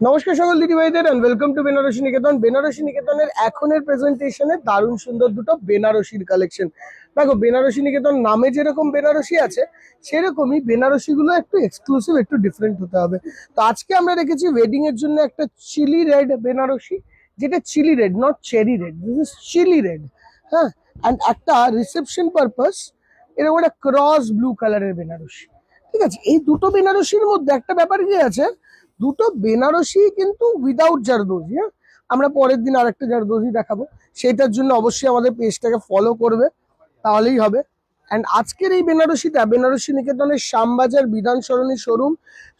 নমস্কার সকল দিদি ভাইদের এন্ড ওয়েলকাম টু বেনারসি নিকেতন। বেনারসি নিকেতনের এখনের প্রেজেন্টেশনে দারুণ সুন্দর দুটো বেনারসির কালেকশন। দেখো, বেনারসি নিকেতন নামে যেরকম বেনারসি আছে সেরকমই বেনারসিগুলো একটু এক্সক্লুসিভ, একটু ডিফারেন্ট হতে হবে। তো আজকে আমরা রেখেছি ওয়েডিং এর জন্য একটা চিলি রেড বেনারসি, যেটা chilli red, not cherry red, this is chilli red. হ্যাঁ, অ্যান্ড একটা রিসেপশন পারপাস এরকম একটা ক্রস ব্লু কালারের বেনারসি। ঠিক আছে, এই দুটো বেনারসির মধ্যে একটা ব্যাপার কি আছে, দুটো বেনারসি কিন্তু উইদাউট জারদোজি। হ্যাঁ, আমরা পরের দিন আরেকটা জারদোজি দেখাবো, সেটার জন্য অবশ্যই আমাদের পেজটাকে ফলো করবে, তাহলেই হবে। অ্যান্ড আজকের এই বেনারসিটা বেনারসি নিকেতনের শ্যামবাজার বিধান সরণি শোরুম।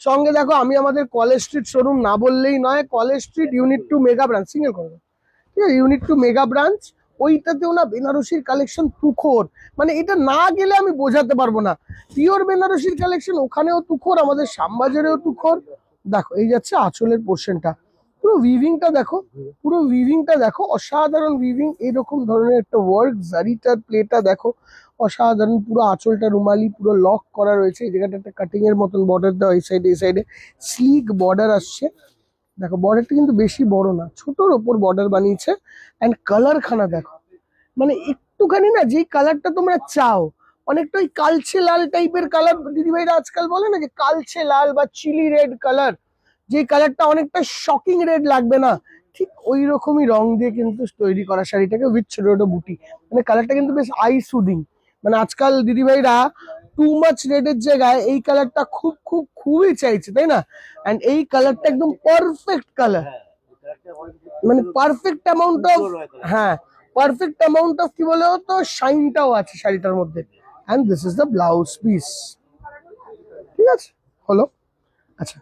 সঙ্গে দেখো, আমি আমাদের কলেজ স্ট্রিট শোরুম না বললেই নয়, college street unit 2 mega branch, single করবো, ঠিক আছে, ইউনিট 2 মেগা ব্রাঞ্চ। ওইটাতেও না বেনারসির কালেকশন তুখোর, মানে এটা না গেলে আমি বোঝাতে পারবো না। পিওর বেনারসির কালেকশন ওখানেও তুখোর, আমাদের শ্যামবাজারেও তুখোর। দেখো, এই যাচ্ছে আঁচলের পোর্শনটা, পুরো উইভিংটা দেখো, পুরো উইভিংটা দেখো, অসাধারণ উইভিং। এইরকম ধরনের একটা ওয়ার্ক, জারিটার প্লেটা দেখো, অসাধারণ। পুরো আঁচলটা রুমালি, পুরো লক করা রয়েছে। এই জায়গাটা একটা কাটিং এর মতন বর্ডার দেওয়া, এই সাইডে এই সাইডে স্লিক বর্ডার আসছে। দেখো, বর্ডারটা কিন্তু বেশি বড় না, ছোটর ওপর বর্ডার বানিয়েছে। অ্যান্ড কালার খানা দেখো, মানে একটুখানি না, যেই কালারটা তোমরা চাও, অনেকটা ওই কালচে লাল টাইপের কালার দিদিভাইরা আজকাল বলে না, যে কালচে লাল বা চিলি রেড কালার, যে কালারটা অনেকটা শকিং রেড লাগবে না, ঠিক ওই রকমই রং দিয়ে কিন্তু তৈরি করা শাড়িটাকে, উইথ ছোট ছোট বুটি। মানে কালারটা কিন্তু বেশ আই সুদিং। মানে আজকাল দিদিভাইরা টু মাচ রেডের জায়গায় এই কালারটা খুব খুব খুবই চাইছে, তাই না? অ্যান্ড এই কালারটা একদম পারফেক্ট কালার, মানে পারফেক্ট অ্যামাউন্ট অফ, হ্যাঁ, পারফেক্ট অ্যামাউন্ট অফ কি বলে তো শাইনটাও আছে শাড়িটার মধ্যে। And this is the blouse piece. ঠিক আছে, হলো। আচ্ছা,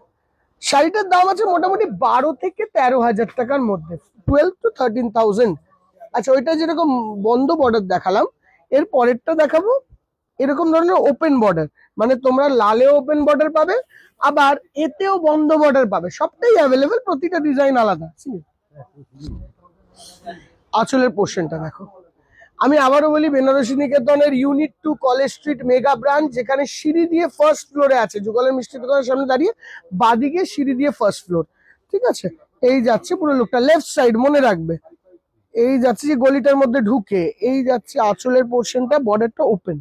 শাড়িটার দাম আছে মোটামুটি 12 থেকে 13,000 টাকার মধ্যে, 12 to 13,000। আচ্ছা, ওইটা যেরকম বন্ধ বর্ডার দেখালাম, এর পরেরটা দেখাবো এরকম ধরনের ওপেন বর্ডার। মানে তোমরা লালেও ওপেন বর্ডার পাবে, আবার এতেও বন্ধ বর্ডার পাবে, সবটাই অ্যাভেলেবেল, প্রতিটা ডিজাইন আলাদা। আঁচলের পোর্শনটা দেখো। আমি আবারও বলি, বেনারসি নিকেতনের unit 2 College Street mega branch, যেখানে সিঁড়ি দিয়ে ফার্স্ট ফ্লোরে আছে, যুগলের মিষ্টি দোকানের সামনে দাঁড়িয়ে বাদিকে সিঁড়ি দিয়ে ফার্স্ট ফ্লোর। ঠিক আছে, এই যাচ্ছে পুরো লোকটা লেফট সাইড, মনে রাখবে। এই যাচ্ছে যে গলিটার মধ্যে ঢুকে, এই যাচ্ছে আঁচলের পোর্শনটা, বর্ডারটা ওপেন।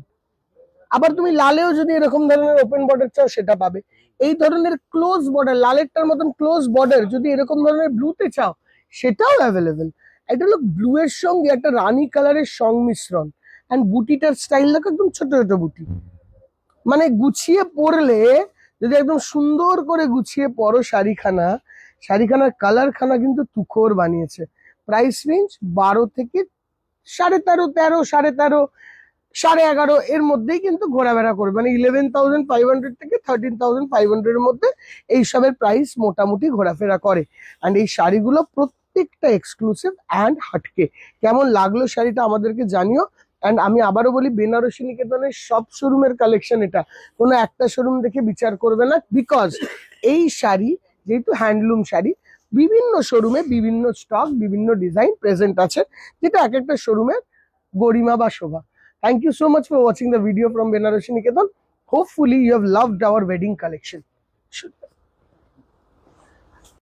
আবার তুমি লালেও যদি এরকম ধরনের ওপেন বর্ডার চাও সেটা পাবে। এই ধরনের ক্লোজ বর্ডার, লালেরটার মতন ক্লোজ বর্ডার যদি এরকম ধরনের ব্লুতে চাও, সেটাও অ্যাভেলেবেল। এটা হলো ব্লু এর সঙ্গে একটা রানী কালারের সংমিশ্রণ। অ্যান্ড বুটিটার স্টাইল দেখো, একদম ছোট ছোট বুটি, মানে গুছিয়ে পরলে, যদি একদম সুন্দর করে গুছিয়ে পরো শাড়িখানা, শাড়িখানার কালার খানা কিন্তু তুখোর বানিয়েছে। প্রাইস রেঞ্জ 12 থেকে 13.5, 13, 13.5, 11.5 এর মধ্যেই কিন্তু ঘোরাফেরা করবে। মানে 11,500 থেকে 13,500 এর মধ্যে এইসবের প্রাইস মোটামুটি ঘোরাফেরা করে। অ্যান্ড এই শাড়িগুলো প্রত্যেকটা এক্সক্লুসিভ অ্যান্ড হাটকে। কেমন লাগলো শাড়িটা আমাদেরকে জানিও। অ্যান্ড আমি আবারও বলি, বেনারসি নিকেতনের সব শোরুমের কালেকশন এটা, কোনো একটা শোরুম দেখে বিচার করবে না, বিকজ এই শাড়ি যেহেতু হ্যান্ডলুম শাড়ি, বিভিন্ন শোরুমে বিভিন্ন স্টক, বিভিন্ন ডিজাইন প্রেজেন্ট আছে, যেটা এক একটা শোরুমের গরিমা বা শোভা। Thank you so much for watching the video from Benarosi Niketan. Hopefully you have loved our wedding collection.